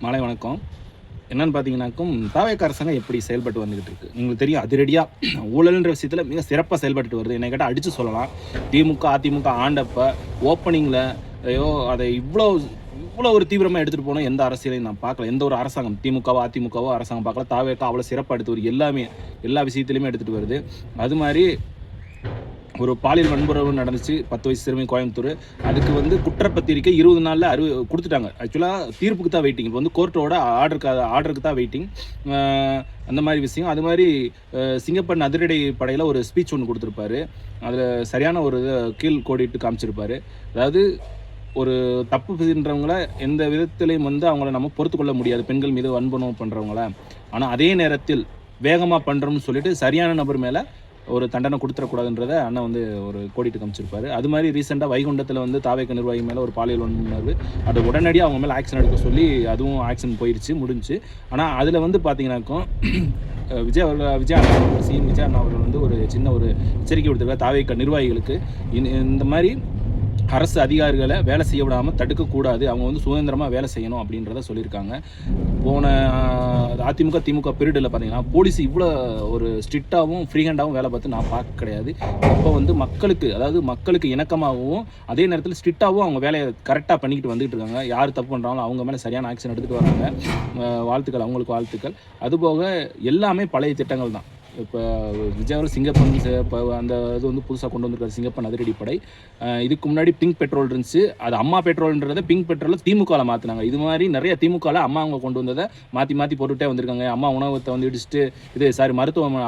மாலை வணக்கம். என்னன்னு பார்த்தீங்கன்னாக்கும், தாவேக்கா அரசாங்கம் எப்படி செயல்பட்டு வந்துகிட்டு இருக்கு. உங்களுக்கு தெரியும் அதிரடியாக ஊழல்ன்ற விஷயத்தில் மிக சிறப்பாக செயல்பட்டுட்டு வருது. என்னை கேட்டால் அடித்து சொல்லலாம். திமுக, அதிமுக ஆண்டப்ப ஓப்பனிங்கில் ஐயோ அதை இவ்வளோ இவ்வளோ ஒரு தீவிரமாக எடுத்துகிட்டு போனோம் எந்த அரசியலையும் நான் பார்க்கல. எந்த ஒரு அரசாங்கம் திமுகவோ அதிமுகவோ அரசாங்கம் பார்க்கல. தாவேக்கா அவ்வளோ சிறப்பாக எடுத்து வருது. எல்லா விஷயத்துலையுமே எடுத்துகிட்டு வருது. அது மாதிரி ஒரு பாலியல் வன்புறவு நடந்துச்சு 10 வயசு சிறுமி கோயம்புத்தூர். அதுக்கு குற்றப்பத்திரிக்கை 20 நாளில் கொடுத்துட்டாங்க. ஆக்சுவலாக தீர்ப்புக்கு தான் வெயிட்டிங். இப்போ கோர்ட்டோட ஆர்டருக்கு தான் வெயிட்டிங். அந்த மாதிரி விஷயம். அது மாதிரி சிங்கப்பன் அதிரடி படையில் ஒரு ஸ்பீச் ஒன்று கொடுத்துருப்பாரு. அதில் சரியான ஒரு கீழ் கோடிட்டு காமிச்சிருப்பாரு. அதாவது ஒரு தப்பு செய்கின்றவங்கள எந்த விதத்திலையும் அவங்கள நம்ம பொறுத்து கொள்ள முடியாது, பெண்கள் மீது வன்புணர்வு பண்ணுறவங்கள. ஆனால் அதே நேரத்தில் வேகமாக பண்ணுறோம்னு சொல்லிட்டு சரியான நபர் மேலே ஒரு தண்டனை கொடுத்துடக்கூடாதுன்றத அண்ணன் ஒரு கோடிட்டு காமிச்சிருப்பாரு. அது மாதிரி ரீசெண்டாக வைகுண்டத்தில் தாவேக்க நிர்வாகி மேலே ஒரு பாலியல் வன்புணர்வு, அது உடனடியாக அவங்க மேலே ஆக்ஷன் எடுக்க சொல்லி அதுவும் ஆக்ஷன் முடிஞ்சு. ஆனால் அதில் பார்த்தீங்கன்னாக்கும் விஜய் அண்ணா சிஎம் விஜய் அண்ணா அவர்கள் ஒரு சின்ன ஒரு எச்சரிக்கை கொடுத்துருக்காரு தாவேக்க நிர்வாகிகளுக்கு. இந்த மாதிரி அரசு அதிகாரிகளை வேலை செய்ய விடாமல் தடுக்கக்கூடாது, அவங்க சுதந்திரமாக வேலை செய்யணும் அப்படின்றத சொல்லியிருக்காங்க. போன அதிமுக திமுக பீரியடில் பார்த்தீங்கன்னா போலீஸ் இவ்வளோ ஒரு ஸ்ட்ரிக்டாகவும் ஃப்ரீ ஹேண்டாகவும் வேலை பார்த்து நான் பார்க்க கிடையாது. அப்போ மக்களுக்கு இணக்கமாகவும் அதே நேரத்தில் ஸ்ட்ரிக்டாகவும் அவங்க வேலையை கரெக்டாக பண்ணிக்கிட்டு வந்துகிட்டு இருக்காங்க. யார் தப்பு பண்ணுறாங்களோ அவங்க மேலே சரியான ஆக்ஷன் எடுத்துகிட்டு வராங்க. வாழ்த்துக்கள், அவங்களுக்கு வாழ்த்துக்கள். அதுபோக எல்லாமே பழைய திட்டங்கள் தான். இப்போ விஜய் சிங்கப்பன் இப்போ அந்த இது புதுசாக கொண்டு வந்திருக்காரு, சிங்கப்பன் அதிரடிப்படை. இதுக்கு முன்னாடி பிங்க் பெட்ரோல் இருந்துச்சு, அது அம்மா பெட்ரோல்ன்றதை பிங்க் பெட்ரோலில் திமுகவில் மாற்றினாங்க. இது மாதிரி நிறைய திமுகவில் அம்மா அவங்க கொண்டு வந்ததை மாற்றி போட்டுகிட்டே வந்திருக்காங்க. அம்மா உணவகத்தை இடிச்சுட்டு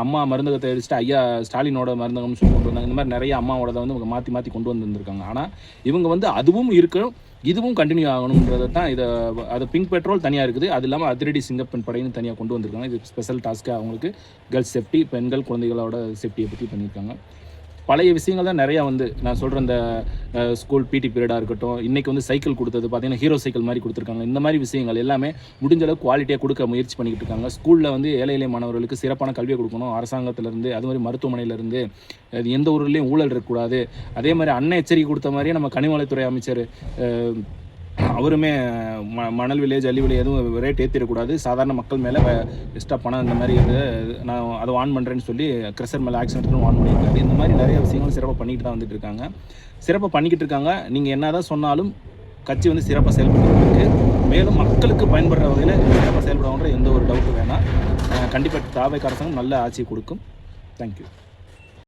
அம்மா மருந்தகத்தை இடிச்சுட்டு ஐயா ஸ்டாலினோட மருந்தகம்னு சொல்லி கொண்டு வந்தாங்க. இந்த மாதிரி நிறைய அம்மாவோட மாற்றி கொண்டு வந்திருக்காங்க. ஆனால் இவங்க அதுவும் இருக்கணும், இதுவும் கண்டினியூ ஆகணுன்றதை தான் அது பிங்க் பெட்ரோல் தனியாக இருக்குது. அது இல்லாமல் அதிரடி சிங்கப்பன் படைன்னு தனியாக கொண்டு வந்திருக்காங்க. இது ஸ்பெஷல் டாஸ்க்காக அவங்களுக்கு கேர்ள்ஸ் சேஃப்டி, பெண்கள் குழந்தைகளோட சேஃப்டியை பற்றி பண்ணியிருக்காங்க. பழைய விஷயங்கள் தான் நிறையா நான் சொல்கிற இந்த ஸ்கூல் பிடி பீரியடாக இருக்கட்டும், இன்றைக்கி சைக்கிள் கொடுத்தது பார்த்தீங்கன்னா ஹீரோ சைக்கிள் மாதிரி கொடுத்துருக்காங்க. இந்த மாதிரி விஷயங்கள் எல்லாமே முடிஞ்ச அளவுக்கு குவாலிட்டியாக கொடுக்க முயற்சி பண்ணிக்கிட்டு இருக்காங்க. ஸ்கூலில் ஏழை எளிய மாணவர்களுக்கு சிறப்பான கல்வியை கொடுக்கணும். அரசாங்கத்திலேருந்து அது மாதிரி மருத்துவமனையிலேருந்து அது எந்த ஊர்லேயும் ஊழல் இருக்கக்கூடாது. அதே மாதிரி அண்ணன் எச்சரிக்கை கொடுத்த மாதிரியே நம்ம கனிமவளத்துறை அமைச்சர் அவருமே மணல் விலை ஜல்லி விலை எதுவும் ரேட் ஏற்றிடக்கூடாது, சாதாரண மக்கள் மேலே எக்ஸ்ட்ரா பணம் இந்த மாதிரி நான் அதை வான் பண்ணுறேன்னு சொல்லி க்ரெஷர் மேலே ஆக்ஷன் எடுத்து வான் பண்ணியிருக்காரு. இந்த மாதிரி நிறைய விஷயங்கள் சிறப்பாக பண்ணிக்கிட்டு தான் வந்துட்டு இருக்காங்க. சிறப்பாக பண்ணிக்கிட்டு இருக்காங்க. நீங்கள் என்ன தான் சொன்னாலும் கட்சி சிறப்பாக செயல்பட்டு இருக்கு. மேலும் மக்களுக்கு பயன்படுற வகையில் சிறப்பாக செயல்படுவாங்கன்ற எந்த ஒரு டவுட்டும் வேணாம். கண்டிப்பாக தாவேக்கா அரசாங்கம் நல்ல ஆட்சியை கொடுக்கும். தேங்க்யூ.